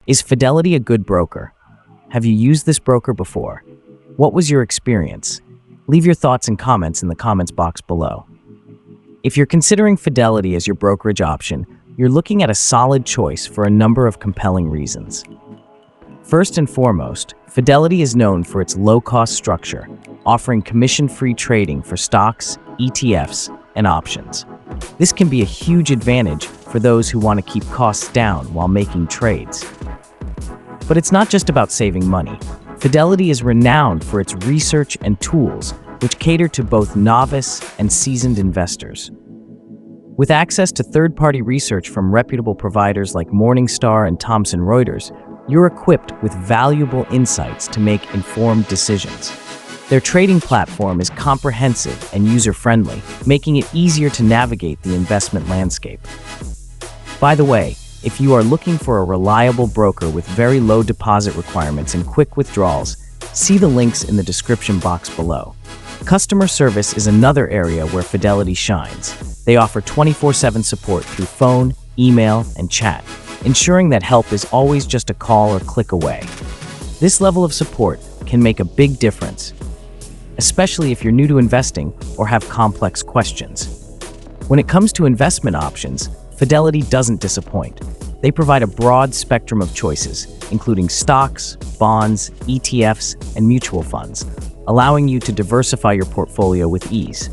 Is Fidelity a good broker? Have you used this broker before? What was your experience? Leave your thoughts and comments in the comments box below. If you're considering Fidelity as your brokerage option, you're looking at a solid choice for a number of compelling reasons. First and foremost, Fidelity is known for its low-cost structure, offering commission-free trading for stocks, ETFs, and options. This can be a huge advantage for those who want to keep costs down while making trades. But it's not just about saving money. Fidelity is renowned for its research and tools, which cater to both novice and seasoned investors. With access to third-party research from reputable providers like Morningstar and Thomson Reuters, you're equipped with valuable insights to make informed decisions. Their trading platform is comprehensive and user-friendly, making it easier to navigate the investment landscape. By the way, if you are looking for a reliable broker with very low deposit requirements and quick withdrawals, see the links in the description box below. Customer service is another area where Fidelity shines. They offer 24/7 support through phone, email, and chat, ensuring that help is always just a call or click away. This level of support can make a big difference, especially if you're new to investing or have complex questions. When it comes to investment options, Fidelity doesn't disappoint. They provide a broad spectrum of choices, including stocks, bonds, ETFs, and mutual funds, allowing you to diversify your portfolio with ease.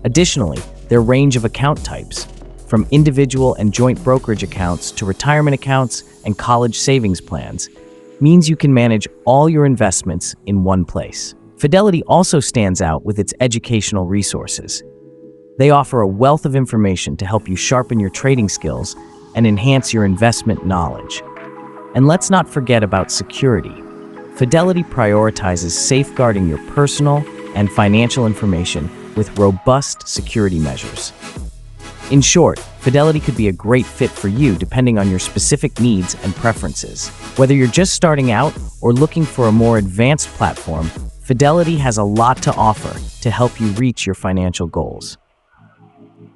Additionally, their range of account types, from individual and joint brokerage accounts to retirement accounts and college savings plans, means you can manage all your investments in one place. Fidelity also stands out with its educational resources. They offer a wealth of information to help you sharpen your trading skills and enhance your investment knowledge. And let's not forget about security. Fidelity prioritizes safeguarding your personal and financial information with robust security measures. In short, Fidelity could be a great fit for you depending on your specific needs and preferences. Whether you're just starting out or looking for a more advanced platform, Fidelity has a lot to offer to help you reach your financial goals.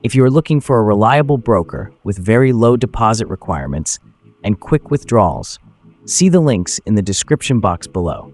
If you are looking for a reliable broker with very low deposit requirements and quick withdrawals, see the links in the description box below.